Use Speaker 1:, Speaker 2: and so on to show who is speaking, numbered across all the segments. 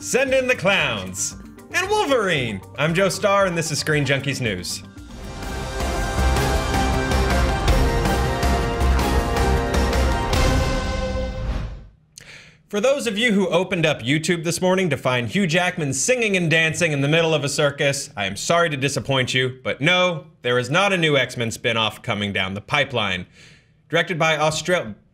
Speaker 1: Send in the clowns. And Wolverine. I'm Joe Starr, and this is Screen Junkies News. For those of you who opened up YouTube this morning to find Hugh Jackman singing and dancing in the middle of a circus, I am sorry to disappoint you, but no, there is not a new X-Men spin-off coming down the pipeline. Directed by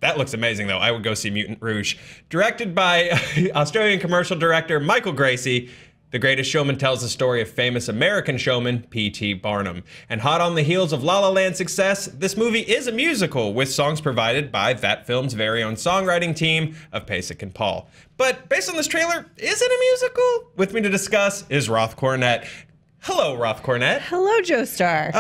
Speaker 1: that looks amazing though, I would go see Mutant Rouge. Directed by Australian commercial director Michael Gracie, The Greatest Showman tells the story of famous American showman P.T. Barnum. And hot on the heels of La La Land's success, this movie is a musical with songs provided by that film's very own songwriting team of Pasek and Paul. But based on this trailer, is it a musical? With me to discuss is Roth Cornett. Hello, Roth Cornett.
Speaker 2: Hello, Joe Starr.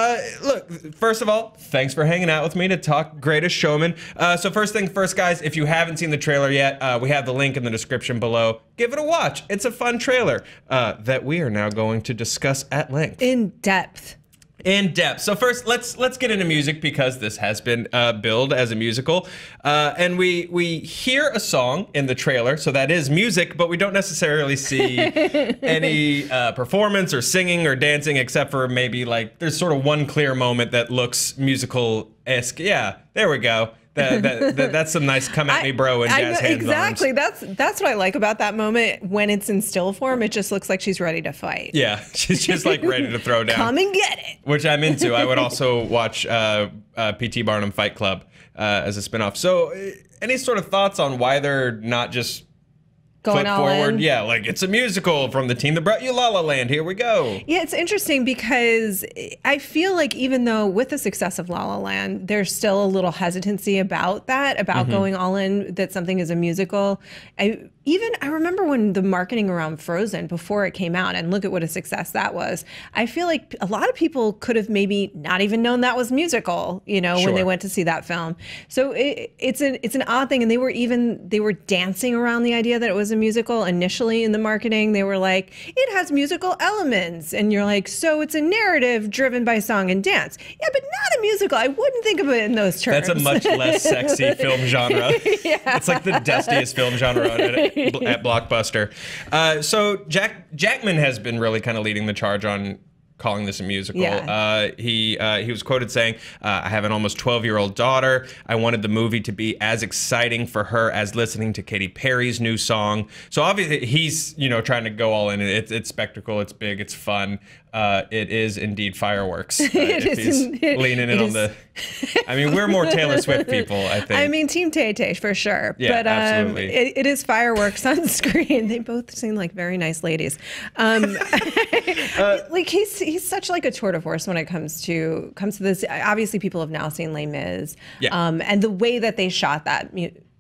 Speaker 1: Look, first of all, thanks for hanging out with me to talk Greatest Showman. So first thing first, guys, if you haven't seen the trailer yet, we have the link in the description below. Give it a watch. It's a fun trailer that we are now going to discuss at length.
Speaker 2: In depth.
Speaker 1: In depth. So first, let's get into music because this has been billed as a musical, and we hear a song in the trailer, so that is music, but we don't necessarily see any performance or singing or dancing, except for maybe like there's sort of one clear moment that looks musical-esque. Yeah, there we go. That's some nice come at me bro and jazz hands.
Speaker 2: Exactly. That's what I like about that moment. When it's in still form, it just looks like she's ready to fight.
Speaker 1: Yeah, she's just like ready to throw down.
Speaker 2: Come and get it.
Speaker 1: Which I'm into. I would also watch P.T. Barnum Fight Club as a spinoff. So any sort of thoughts on why they're not just
Speaker 2: going
Speaker 1: foot
Speaker 2: all
Speaker 1: forward?
Speaker 2: in?
Speaker 1: Yeah, like it's a musical from the team that brought you La La Land. Here we go.
Speaker 2: Yeah, it's interesting because I feel like even though with the success of La La Land, there's still a little hesitancy about that, about going all in, that something is a musical. I remember when the marketing around Frozen before it came out, and look at what a success that was. I feel like a lot of people could have maybe not even known that was musical, you know, when they went to see that film. So it's an odd thing, and they were dancing around the idea that it was a musical initially in the marketing. They were like, it has musical elements, and you're like, so it's a narrative driven by song and dance. Yeah, but not a musical. I wouldn't think of it in those terms.
Speaker 1: That's a much less sexy film genre.
Speaker 2: Yeah.
Speaker 1: It's like the dustiest film genre at Blockbuster. So Jackman has been really kind of leading the charge on calling this a musical.
Speaker 2: Yeah.
Speaker 1: He was quoted saying, I have an almost 12-year-old daughter. I wanted the movie to be as exciting for her as listening to Katy Perry's new song. So obviously he's, you know, trying to go all in. It's spectacle, it's big, it's fun. It is indeed fireworks. If he's leaning in on the... I mean, we're more Taylor Swift people, I think.
Speaker 2: I mean, Team Tay-Tay for sure.
Speaker 1: Yeah,
Speaker 2: but
Speaker 1: absolutely.
Speaker 2: It is fireworks on screen. They both seem like very nice ladies. Like he's such like a tour de force when it comes to this. Obviously, people have now seen Les Mis.
Speaker 1: Yeah.
Speaker 2: And the way that they shot that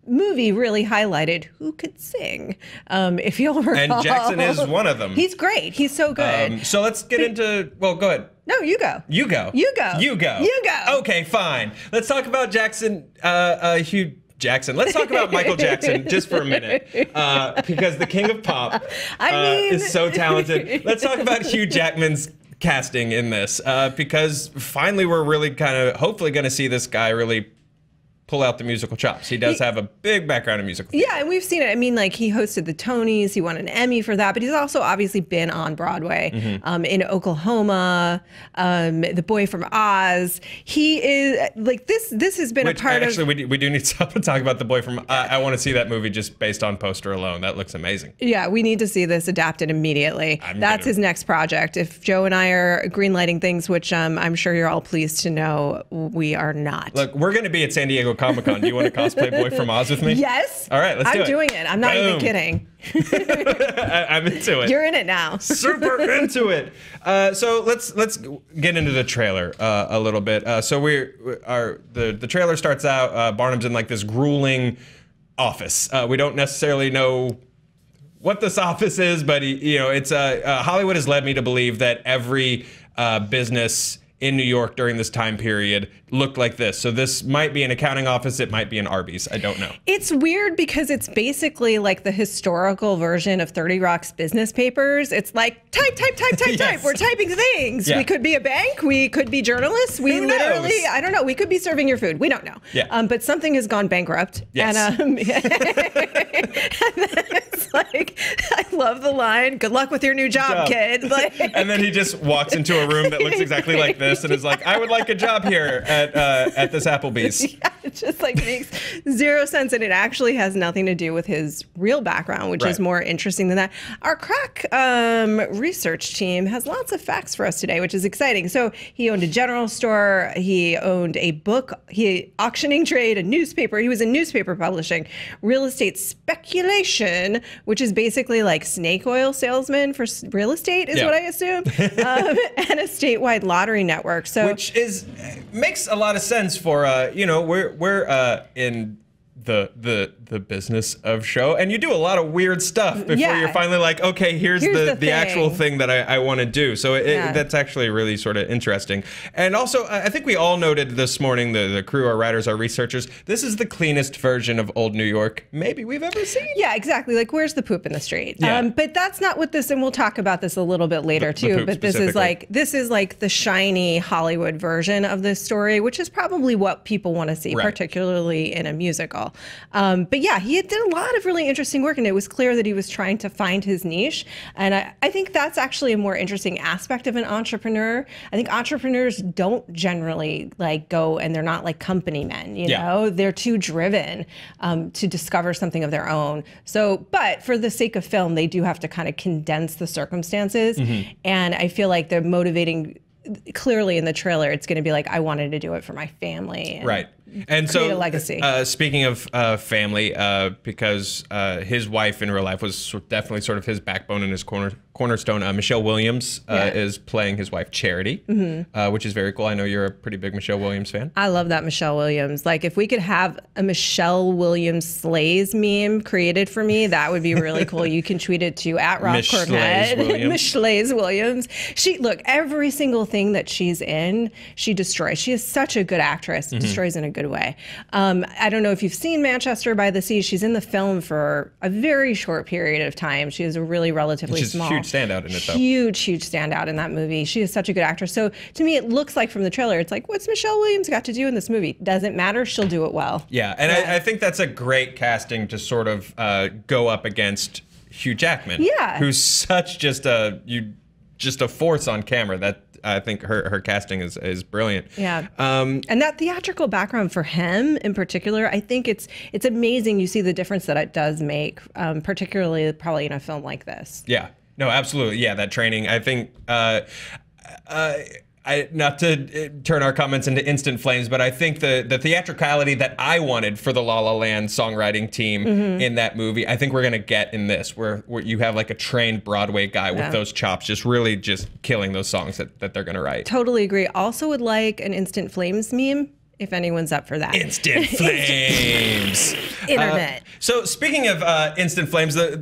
Speaker 2: movie really highlighted who could sing, if you'll recall.
Speaker 1: And Jackson is one of them.
Speaker 2: He's great. He's so good.
Speaker 1: So let's get into... Well, go ahead.
Speaker 2: No, you go.
Speaker 1: You go.
Speaker 2: You go.
Speaker 1: You go.
Speaker 2: You go.
Speaker 1: Okay, fine. Let's talk about Hugh Jackson. Let's talk about Michael Jackson just for a minute, because the king of pop is so talented. Let's talk about Hugh Jackman's casting in this, because finally we're really kind of hopefully going to see this guy really pull out the musical chops. He does have a big background in musical theater.
Speaker 2: Yeah, and we've seen it. I mean, like, he hosted the Tonys, he won an Emmy for that, but he's also obviously been on Broadway, in Oklahoma, The Boy from Oz. He is, like, this has been a part of...
Speaker 1: Actually, we do need to stop and talk about The Boy from... I want to see that movie just based on poster alone. That looks amazing.
Speaker 2: Yeah, we need to see this adapted immediately. That's his next project. If Joe and I are greenlighting things, which I'm sure you're all pleased to know we are not.
Speaker 1: Look, we're going to be at San Diego Comic-Con. Do you want to cosplay Boy from Oz with me?
Speaker 2: Yes.
Speaker 1: All right, let's do it.
Speaker 2: I'm doing it. I'm not even kidding.
Speaker 1: I'm into it.
Speaker 2: You're in it now.
Speaker 1: Super into it. So let's get into the trailer a little bit. So the trailer starts out. Barnum's in like this grueling office. We don't necessarily know what this office is, but it's Hollywood has led me to believe that every business in New York during this time period looked like this. So this might be an accounting office, it might be an Arby's, I don't know.
Speaker 2: It's weird because it's basically like the historical version of 30 Rock's business papers. It's like type, type, type, type, type. We're typing things. Yeah. We could be a bank, we could be journalists, we literally, I don't know, we could be serving your food, we don't know.
Speaker 1: Yeah.
Speaker 2: But something has gone bankrupt.
Speaker 1: Yes.
Speaker 2: And, and then it's like, I love the line, "Good luck with your new job, kid." Like,
Speaker 1: and then he just walks into a room that looks exactly like this and is like, "I would like a job here at this Applebee's."
Speaker 2: Yeah, it just like makes zero sense, and it actually has nothing to do with his real background, which is more interesting than that. Our crack research team has lots of facts for us today, which is exciting. So he owned a general store, he owned a book, he auctioning trade, a newspaper. He was in newspaper publishing, real estate speculation, which is basically like snake oil salesman for real estate, is what I assume, and a statewide lottery network. So
Speaker 1: which makes a lot of sense for we're in the business of show, and you do a lot of weird stuff before you're finally like, okay, here's the actual thing that I want to do. So that's actually really sort of interesting. And also, I think we all noted this morning, the crew, our writers, our researchers, this is the cleanest version of Old New York maybe we've ever seen.
Speaker 2: Yeah, exactly. Like, where's the poop in the street?
Speaker 1: Yeah.
Speaker 2: But that's not what this, and we'll talk about this a little bit later too. But this is like the shiny Hollywood version of this story, which is probably what people want to see, particularly in a musical. But yeah, he did a lot of really interesting work, and it was clear that he was trying to find his niche. And I think that's actually a more interesting aspect of an entrepreneur. I think entrepreneurs don't generally like go, and they're not like company men, you know, they're too driven to discover something of their own. So, but for the sake of film, they do have to kind of condense the circumstances. And I feel like they're motivating, clearly in the trailer, it's going to be like, I wanted to do it for my family.
Speaker 1: And
Speaker 2: so, a legacy.
Speaker 1: Speaking of family, because his wife in real life was definitely sort of his backbone and his cornerstone. Michelle Williams is playing his wife Charity, which is very cool. I know you're a pretty big Michelle Williams fan.
Speaker 2: I love that Michelle Williams. Like, if we could have a Michelle Williams slays meme created for me, that would be really cool. You can tweet it to @RockCornhead. Michelle Williams. Look, every single thing that she's in, she destroys. She is such a good actress. Destroys in a good way. I don't know if you've seen Manchester by the Sea. She's in the film for a very short period of time. She is a really relatively small.
Speaker 1: Huge standout in it, though.
Speaker 2: Huge standout in that movie. She is such a good actress. So to me, it looks like from the trailer, it's like, what's Michelle Williams got to do in this movie? Doesn't matter. She'll do it well.
Speaker 1: Yeah, and I think that's a great casting to sort of go up against Hugh Jackman.
Speaker 2: Yeah.
Speaker 1: Who's such just a force on camera. That I think her casting is brilliant.
Speaker 2: Yeah. And that theatrical background for him in particular, I think it's amazing. You see the difference that it does make, particularly probably in a film like this.
Speaker 1: Yeah. No, absolutely. Yeah, that training. I think, not to turn our comments into instant flames, but I think the theatricality that I wanted for the La La Land songwriting team in that movie, I think we're going to get in this, where you have like a trained Broadway guy with those chops, just really just killing those songs that they're going to write.
Speaker 2: Totally agree. Also would like an instant flames meme, if anyone's up for that.
Speaker 1: Instant flames.
Speaker 2: Internet.
Speaker 1: So speaking of instant flames, a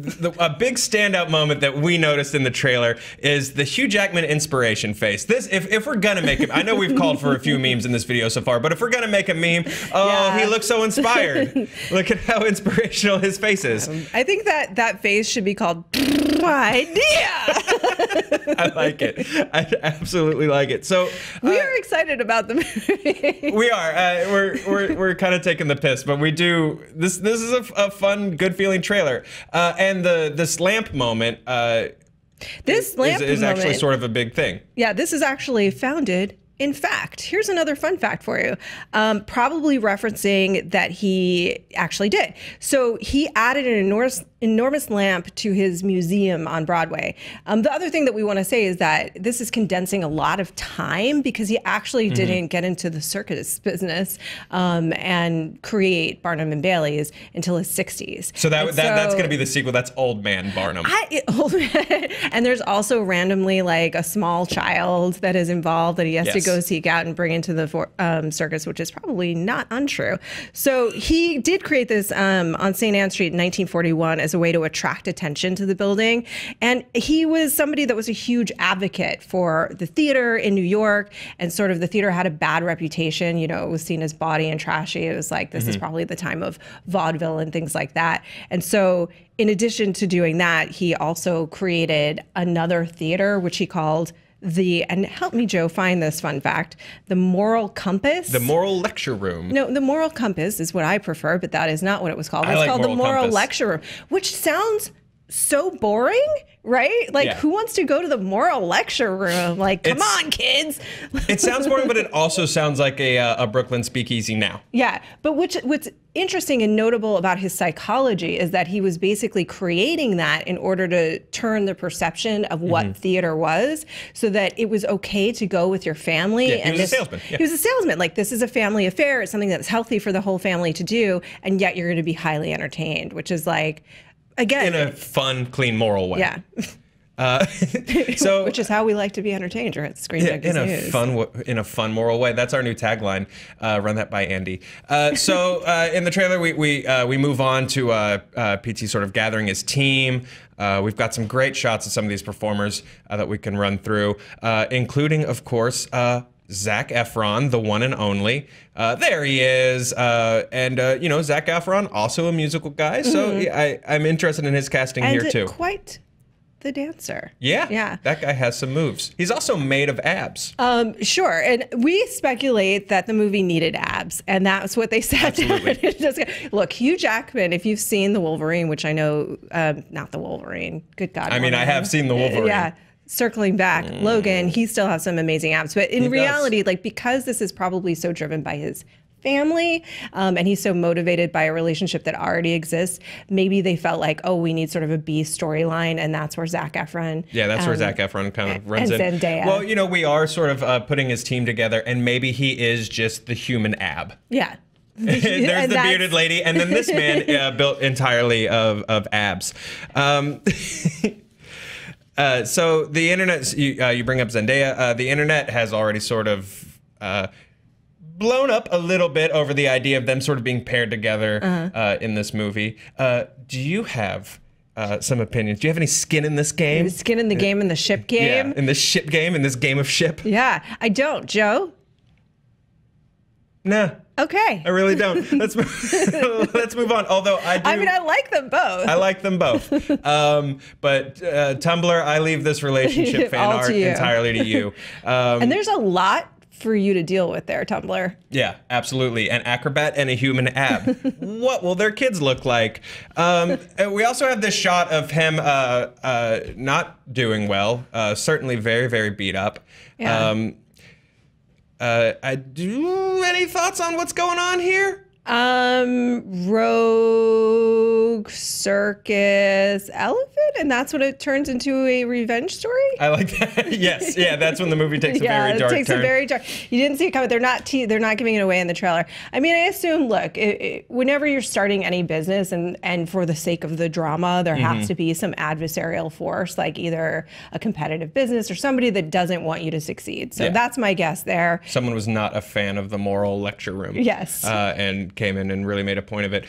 Speaker 1: big standout moment that we noticed in the trailer is the Hugh Jackman inspiration face. This, if we're gonna make it, I know we've called for a few memes in this video so far, but if we're gonna make a meme, he looks so inspired. Look at how inspirational his face is.
Speaker 2: I think that face should be called idea.
Speaker 1: I like it. I absolutely like it. So
Speaker 2: we are excited about the movie.
Speaker 1: We are. We're kind of taking the piss, but we do. This is a fun, good feeling trailer. And this lamp moment. This lamp is actually sort of a big thing.
Speaker 2: Yeah, this is actually founded in fact. Here's another fun fact for you, probably referencing that he actually did. So he added an enormous lamp to his museum on Broadway. The other thing that we want to say is that this is condensing a lot of time, because he actually didn't get into the circus business and create Barnum and Bailey's until his 60s.
Speaker 1: So that's going to be the sequel. That's Old Man Barnum.
Speaker 2: And there's also randomly like a small child that is involved that he has to go seek out and bring into the circus, which is probably not untrue. So he did create this on St. Anne Street in 1941 as a way to attract attention to the building. And he was somebody that was a huge advocate for the theater in New York, and sort of the theater had a bad reputation. You know, it was seen as bawdy and trashy. It was like, this is probably the time of vaudeville and things like that. And so in addition to doing that, he also created another theater, which he called and help me, Joe, find this fun fact, the Moral Compass.
Speaker 1: The Moral Lecture Room.
Speaker 2: No, the Moral Compass is what I prefer, but that is not what it was called. It's called the Moral Lecture Room, which sounds so boring, right? Like, who wants to go to the moral lecture room? Like, come on, kids.
Speaker 1: It sounds boring, but it also sounds like a Brooklyn speakeasy now.
Speaker 2: Yeah, but what's interesting and notable about his psychology is that he was basically creating that in order to turn the perception of what theater was, so that it was okay to go with your family.
Speaker 1: Yeah, he was a salesman. Yeah.
Speaker 2: He was a salesman. Like, this is a family affair. It's something that's healthy for the whole family to do, and yet you're going to be highly entertained, which is like, again,
Speaker 1: in a fun, clean, moral way.
Speaker 2: Yeah.
Speaker 1: So,
Speaker 2: which is how we like to be entertained here at ScreenJunkies News.
Speaker 1: In a fun, moral way. That's our new tagline. Run that by Andy. So in the trailer, we move on to PT sort of gathering his team. We've got some great shots of some of these performers that we can run through, including, of course, Zac Efron, the one and only. There he is. And Zac Efron, also a musical guy. So I'm interested in his casting here, too.
Speaker 2: Quite the dancer.
Speaker 1: Yeah. That guy has some moves. He's also made of abs.
Speaker 2: Sure. And we speculate that the movie needed abs, and that's what they sat down. Look, Hugh Jackman, if you've seen The Wolverine, which I know, not The Wolverine. Good God.
Speaker 1: I mean, I have seen The Wolverine.
Speaker 2: Yeah. Circling back, Logan, he still has some amazing abs. But in reality, like, because this is probably so driven by his family, and he's so motivated by a relationship that already exists, maybe they felt like, oh, we need sort of a B storyline, and that's where Zac Efron.
Speaker 1: Yeah, that's where Zac Efron kind of runs
Speaker 2: in.
Speaker 1: And
Speaker 2: Zendaya.
Speaker 1: Well, we are sort of putting his team together, and maybe he is just the human ab.
Speaker 2: Yeah.
Speaker 1: There's the bearded lady, and then this man built entirely of abs. So the internet, you bring up Zendaya. The internet has already sort of blown up a little bit over the idea of them sort of being paired together in this movie. Do you have some opinions? Do you have any skin in this game?
Speaker 2: Skin in the game, in the ship game?
Speaker 1: Yeah, in this ship game, in this game of ship?
Speaker 2: Yeah, I don't. Joe?
Speaker 1: Nah.
Speaker 2: Okay.
Speaker 1: I really don't. Let's move on. Although I do.
Speaker 2: I mean, I like them both.
Speaker 1: I like them both. But Tumblr, I leave this relationship fan art entirely to you.
Speaker 2: And there's a lot for you to deal with there, Tumblr.
Speaker 1: Yeah, absolutely. An acrobat and a human ab. What will their kids look like? We also have this shot of him not doing well. Certainly very, very beat up.
Speaker 2: Yeah.
Speaker 1: Any thoughts on what's going on here?
Speaker 2: Rogue circus elephant, and that's when it turns into a revenge story.
Speaker 1: I like that. Yes, yeah, that's when the movie takes a very dark turn.
Speaker 2: It takes a very dark. You didn't see it coming. They're not giving it away in the trailer. I mean, I assume. Look, whenever you're starting any business, and for the sake of the drama, there has to be some adversarial force, like either a competitive business or somebody that doesn't want you to succeed. So that's my guess there.
Speaker 1: Someone was not a fan of the moral lecture room.
Speaker 2: Yes,
Speaker 1: and came in and really made a point of it.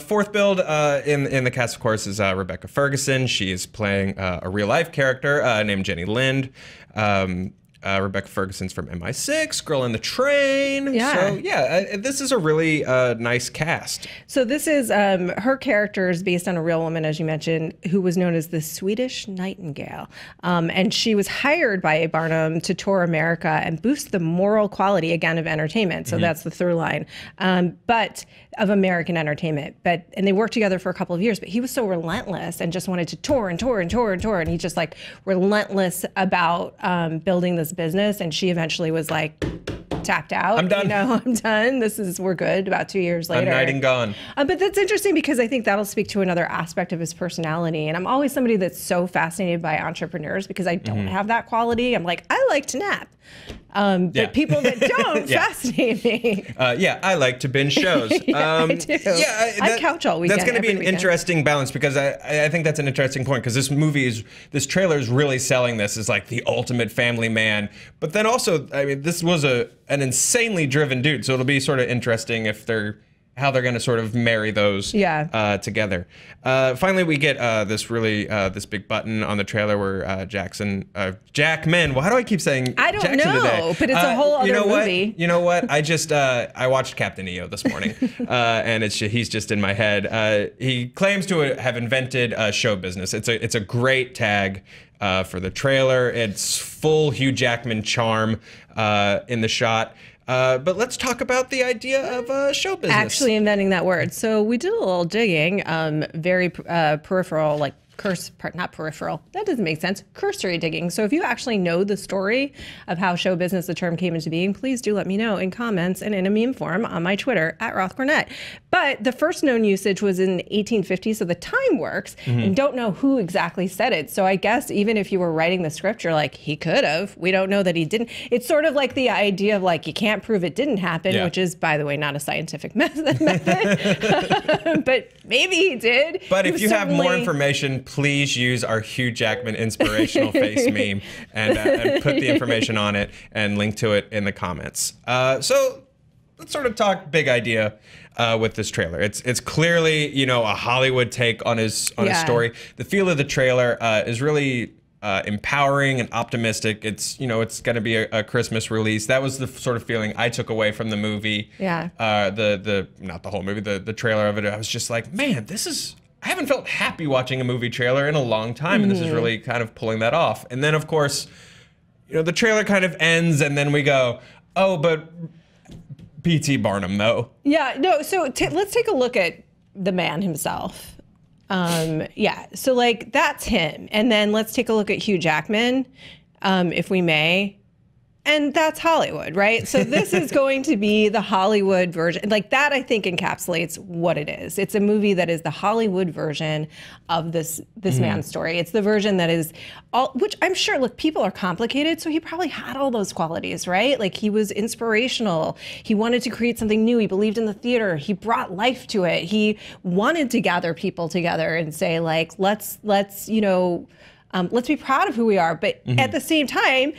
Speaker 1: Fourth build in the cast, of course, is Rebecca Ferguson. She is playing a real-life character named Jenny Lind. Rebecca Ferguson's from MI6, Girl in the Train.
Speaker 2: Yeah.
Speaker 1: So, yeah, this is a really nice cast.
Speaker 2: So this is, her character is based on a real woman, as you mentioned, who was known as the Swedish Nightingale. And she was hired by A. Barnum to tour America and boost the moral quality, again, of entertainment. So that's the through line. But of American entertainment. And they worked together for a couple of years, but he was so relentless and just wanted to tour and tour and tour and tour. And he's just like relentless about building this business. And she eventually was like, tapped out.
Speaker 1: I'm done.
Speaker 2: I'm done. We're good. About 2 years later.
Speaker 1: I'm knight and gone.
Speaker 2: But that's interesting because I think that'll speak to another aspect of his personality. And I'm always somebody that's so fascinated by entrepreneurs because I don't have that quality. I'm like, I like to nap. But people that don't fascinate me.
Speaker 1: I like to binge shows.
Speaker 2: I do. I couch all weekend.
Speaker 1: That's going to be an interesting balance because I think that's an interesting point because this trailer is really selling this as like the ultimate family man. But then also, I mean, this was an insanely driven dude. So it'll be sort of interesting how they're going to sort of marry those together. Finally, we get this big button on the trailer where Jackman. Well, how do I keep saying
Speaker 2: I don't
Speaker 1: Jackson
Speaker 2: know,
Speaker 1: today?
Speaker 2: But it's a whole other movie.
Speaker 1: You know what? I watched Captain EO this morning, and he's just in my head. He claims to have invented show business. It's a great tag for the trailer. It's full Hugh Jackman charm in the shot. But let's talk about the idea of show business.
Speaker 2: Actually inventing that word. So we did a little digging, very peripheral, like not peripheral. That doesn't make sense. Cursory digging. So if you actually know the story of how show business, the term came into being, please do let me know in comments and in a meme form on my Twitter @RothCornett. But the first known usage was in 1850, so the time works, and don't know who exactly said it. So I guess even if you were writing the script, you're like, he could have. We don't know that he didn't. It's sort of like the idea of like, you can't prove it didn't happen, which is, by the way, not a scientific method. But maybe he did.
Speaker 1: But if you have more information, please use our Hugh Jackman inspirational face meme and put the information on it and link to it in the comments. So let's sort of talk big idea with this trailer. It's clearly, you know, a Hollywood take on his story. The feel of the trailer is really empowering and optimistic. It's, you know, it's going to be a Christmas release. That was the sort of feeling I took away from the movie.
Speaker 2: Yeah.
Speaker 1: Not the whole movie, the trailer of it. I was just like, man, I haven't felt happy watching a movie trailer in a long time, and this is really kind of pulling that off. And then, of course, you know, the trailer kind of ends, and then we go, oh, but P.T. Barnum, though.
Speaker 2: Yeah, no, so let's take a look at the man himself. Yeah, so like that's him. And then let's take a look at Hugh Jackman, if we may. And that's Hollywood, right? So this is going to be the Hollywood version. Like that, I think, encapsulates what it is. It's a movie that is the Hollywood version of this man's story. It's the version that is all, which I'm sure, look, people are complicated, so he probably had all those qualities, right? Like he was inspirational. He wanted to create something new. He believed in the theater. He brought life to it. He wanted to gather people together and say, like, let's you know, let's be proud of who we are. But at the same time,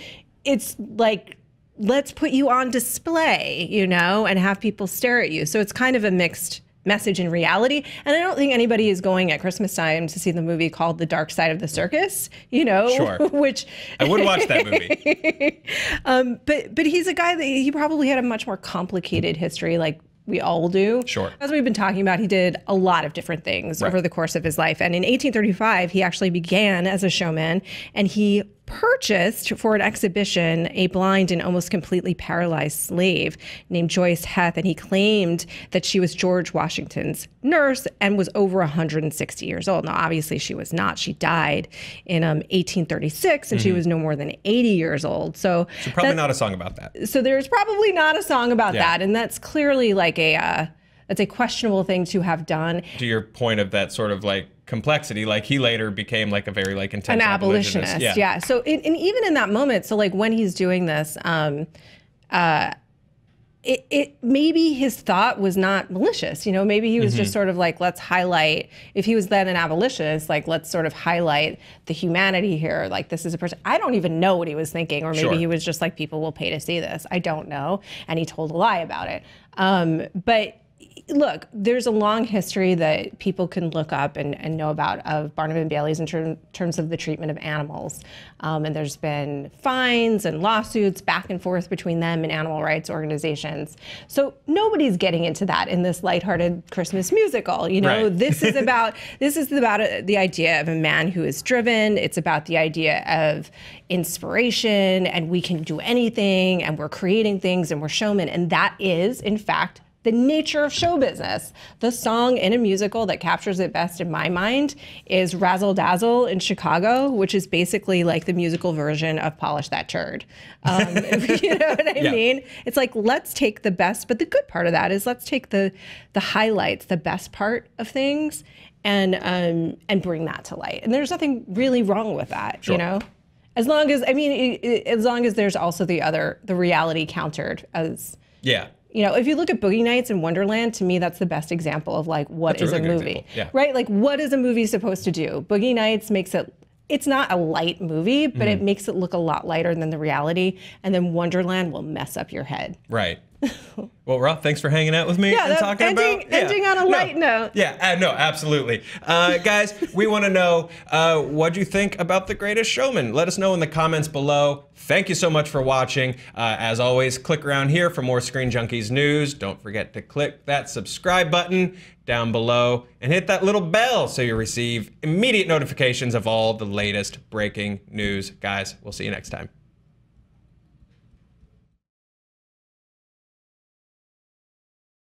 Speaker 2: it's like, let's put you on display, you know, and have people stare at you. So it's kind of a mixed message in reality. And I don't think anybody is going at Christmas time to see the movie called The Dark Side of the Circus, you know, which
Speaker 1: I would watch that movie.
Speaker 2: But he's a guy that he probably had a much more complicated history, like we all do.
Speaker 1: Sure.
Speaker 2: As we've been talking about, he did a lot of different things over the course of his life. And in 1835, he actually began as a showman, and he purchased for an exhibition a blind and almost completely paralyzed slave named Joyce Heth, and he claimed that she was George Washington's nurse and was over 160 years old. Now, obviously, she was not. She died in 1836, and she was no more than 80 years old. So
Speaker 1: probably not a song about that.
Speaker 2: So there's probably not a song about that, and that's clearly like that's a questionable thing to have done.
Speaker 1: To your point of that sort of like complexity, like he later became like a very like intense
Speaker 2: an abolitionist. Yeah. So and even in that moment, so like when he's doing this, it maybe his thought was not malicious. You know, maybe he was just sort of like, let's highlight, if he was then an abolitionist, like let's sort of highlight the humanity here. Like this is a person, I don't even know what he was thinking, or maybe he was just like, people will pay to see this. I don't know. And he told a lie about it. But look, there's a long history that people can look up and know about of Barnum and Bailey's in terms of the treatment of animals. And there's been fines and lawsuits back and forth between them and animal rights organizations. So nobody's getting into that in this lighthearted Christmas musical. You know, this is about the idea of a man who is driven. It's about the idea of inspiration, and we can do anything, and we're creating things, and we're showmen. And that is, in fact, the nature of show business. The song in a musical that captures it best in my mind is Razzle Dazzle in Chicago, which is basically like the musical version of Polish That Turd. You know what I mean? It's like, let's take the best, but the good part of that is let's take the highlights, the best part of things, and bring that to light. And there's nothing really wrong with that, you know? As long as, I mean, as long as there's also the reality countered as... Yeah. You know, if you look at Boogie Nights and Wonderland, to me, that's the best example of like, what is a movie, right? Like, what is a movie supposed to do? Boogie Nights makes it, it's not a light movie, but it makes it look a lot lighter than the reality. And then Wonderland will mess up your head. Right. Well, Roth, thanks for hanging out with me and talking ending on a light note. Yeah, no, absolutely. Guys, we want to know what you think about The Greatest Showman. Let us know in the comments below. Thank you so much for watching. As always, click around here for more Screen Junkies news. Don't forget to click that subscribe button down below and hit that little bell so you receive immediate notifications of all the latest breaking news. Guys, we'll see you next time.